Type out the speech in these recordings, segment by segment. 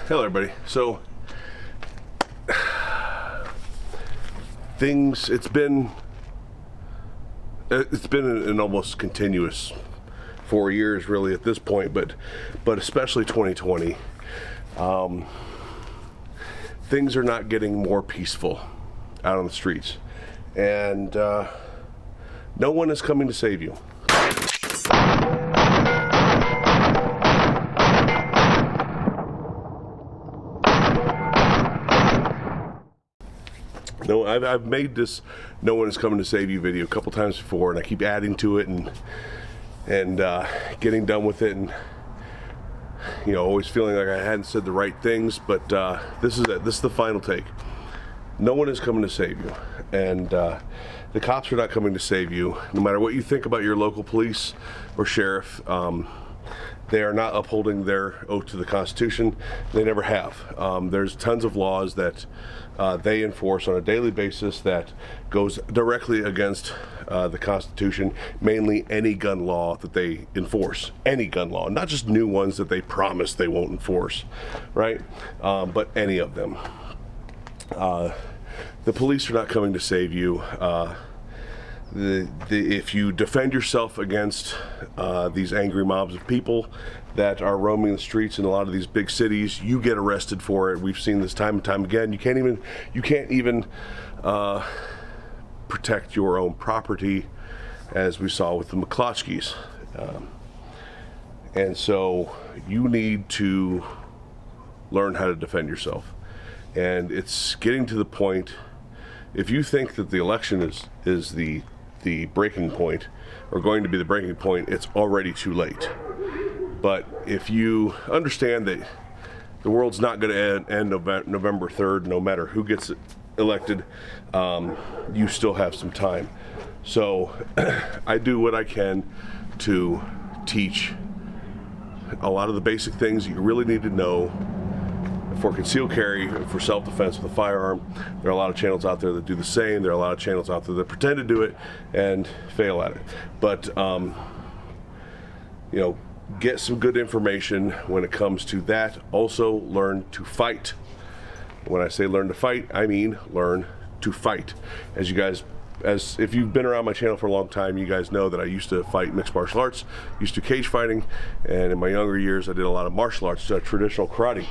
Hello everybody. So it's been an almost continuous 4 years really at this point, but especially 2020. Things are not getting more peaceful out on the streets, and no one is coming to save you. No, I've made this "No one is coming to save you" video a couple times before, and I keep adding to it and getting done with it, and always feeling like I hadn't said the right things. But this is it. This is the final take. No one is coming to save you, and the cops are not coming to save you. No matter what you think about your local police or sheriff, they are not upholding their oath to the Constitution. They never have. There's tons of laws that they enforce on a daily basis that goes directly against the Constitution, mainly any gun law that they enforce. Any gun law, not just new ones that they promise they won't enforce, right? But any of them. The police are not coming to save you. If you defend yourself against these angry mobs of people that are roaming the streets in a lot of these big cities, you get arrested for it. We've seen this time and time again. You can't even protect your own property, as we saw with the McCloskey's. And so you need to learn how to defend yourself. And it's getting to the point, if you think that the election is the breaking point, or going to be the breaking point, it's already too late. But if you understand that the world's not going to end November 3rd, no matter who gets elected, you still have some time. So I do what I can to teach a lot of the basic things you really need to know for concealed carry, for self-defense with a firearm. There are a lot of channels out there that do the same. There are a lot of channels out there that pretend to do it and fail at it. But get some good information when it comes to that. Also, learn to fight. When I say learn to fight, I mean learn to fight. If you've been around my channel for a long time, you guys know that I used to fight mixed martial arts, used to cage fighting, and in my younger years I did a lot of martial arts, traditional karate.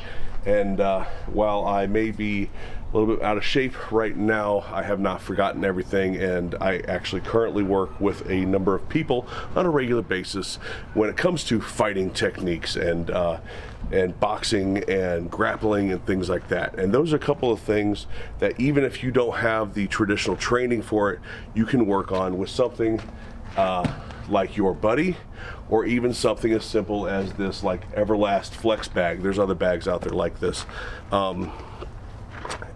And while I may be a little bit out of shape right now, I have not forgotten everything, and I actually currently work with a number of people on a regular basis when it comes to fighting techniques and boxing and grappling and things like that. And those are a couple of things that, even if you don't have the traditional training for it, you can work on with something like your buddy, or even something as simple as this Everlast Flex bag. There's other bags out there like this.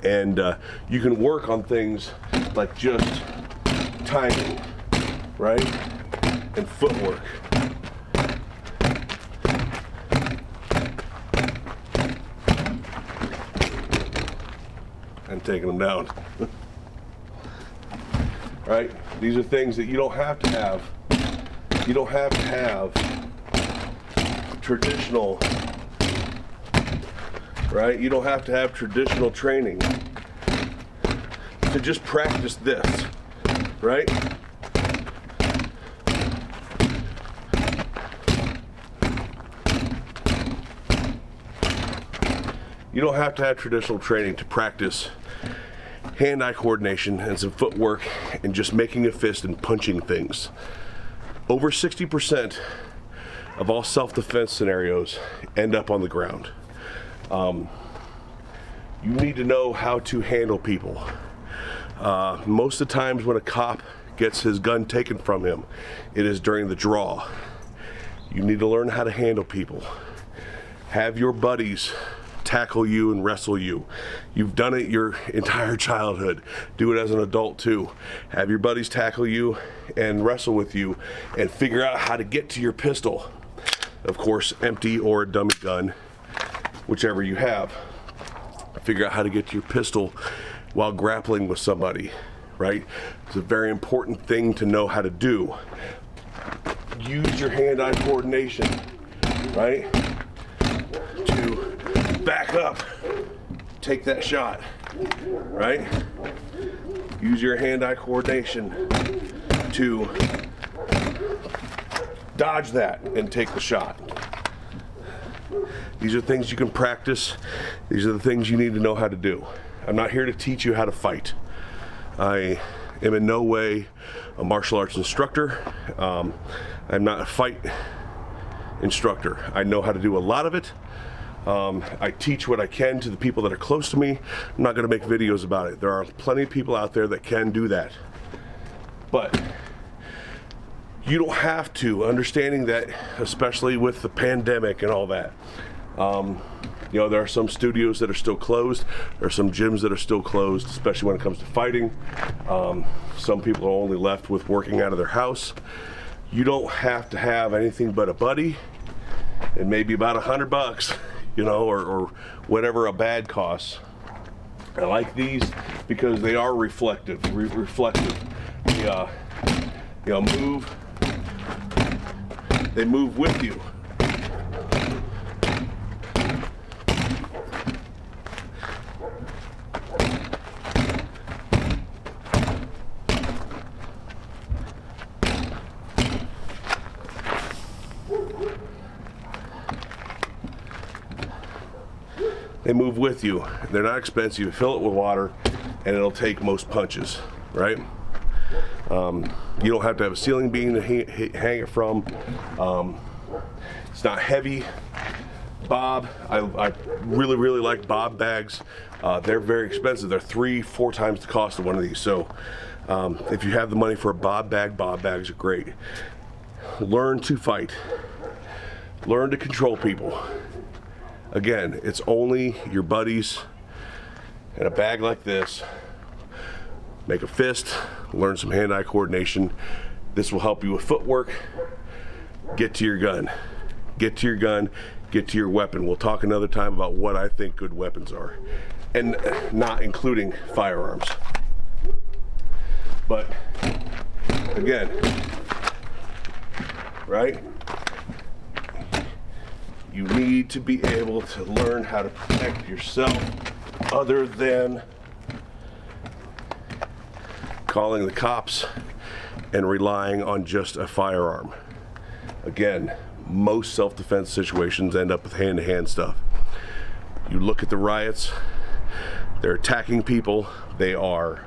And you can work on things like just timing, right? And footwork. And taking them down. Right? These are things that you don't have to have. You don't have to have traditional, right? You don't have to have traditional training to just practice this, right? You don't have to have traditional training to practice hand-eye coordination and some footwork and just making a fist and punching things. Over 60% of all self-defense scenarios end up on the ground. You need to know how to handle people. Most of the times when a cop gets his gun taken from him, it is during the draw. You need to learn how to handle people. Have your buddies tackle you and wrestle you. You've done it your entire childhood. Do it as an adult too. Have your buddies tackle you and wrestle with you and figure out how to get to your pistol. Of course, empty or a dummy gun, whichever you have. Figure out how to get to your pistol while grappling with somebody, right? It's a very important thing to know how to do. Use your hand-eye coordination, right? To back up, take that shot, right? Use your hand-eye coordination to dodge that and take the shot. These are things you can practice. These are the things you need to know how to do. I'm not here to teach you how to fight. I am in no way a martial arts instructor. I'm not a fight instructor. I know how to do a lot of it. I teach what I can to the people that are close to me. I'm not going to make videos about it. There are plenty of people out there that can do that. But you don't have to, understanding that, especially with the pandemic and all that. You know, there are some studios that are still closed. There are some gyms that are still closed, especially when it comes to fighting. Some people are only left with working out of their house. You don't have to have anything but a buddy and maybe about $100, you know, or whatever a bag costs. I like these because they are reflective. They, you know, move. They move with you. They move with you. They're not expensive. You fill it with water and it'll take most punches, right? You don't have to have a ceiling beam to hang it from. It's not heavy. Bob, I really like Bob bags. They're very expensive. They're 3-4 times the cost of one of these. So if you have the money for a Bob bags are great. Learn to fight. Learn to control people. Again, it's only your buddies in a bag like this. Make a fist, learn some hand-eye coordination. This will help you with footwork. Get to your gun. Get to your gun, get to your weapon. We'll talk another time about what I think good weapons are, and not including firearms. But again, right? You need to be able to learn how to protect yourself other than calling the cops and relying on just a firearm. Again, most self-defense situations end up with hand-to-hand stuff. You look at the riots, they're attacking people, they are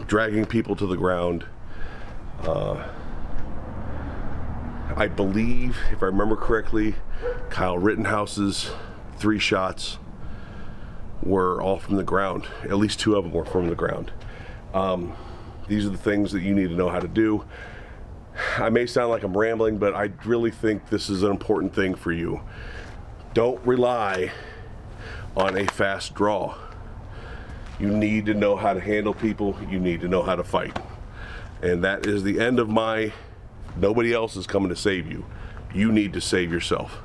dragging people to the ground. I believe, if I remember correctly, Kyle Rittenhouse's 3 shots were all from the ground. At least 2 of them were from the ground. These are the things that you need to know how to do. I may sound like I'm rambling, but I really think this is an important thing for you. Don't rely on a fast draw. You need to know how to handle people. You need to know how to fight. And that is the end of my nobody else is coming to save you. You need to save yourself.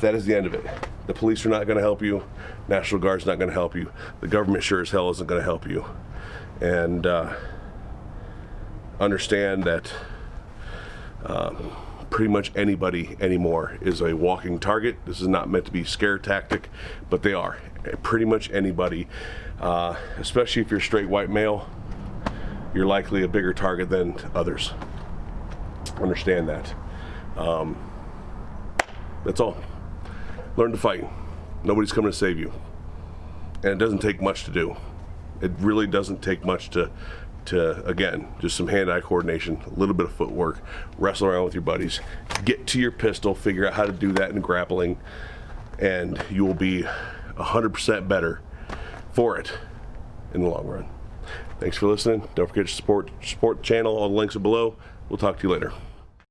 That is the end of it. The police are not going to help you. National Guard's not going to help you. The government sure as hell isn't going to help you. And understand that pretty much anybody anymore is a walking target. This is not meant to be a scare tactic, but they are. Pretty much anybody, especially if you're a straight white male, you're likely a bigger target than others. Understand that. That's all. Learn to fight. Nobody's coming to save you. And it doesn't take much to do. It really doesn't take much to again, just some hand-eye coordination, a little bit of footwork, wrestle around with your buddies, get to your pistol, figure out how to do that in grappling, and you will be 100% better for it in the long run. Thanks for listening. Don't forget to support the channel. All the links are below. We'll talk to you later.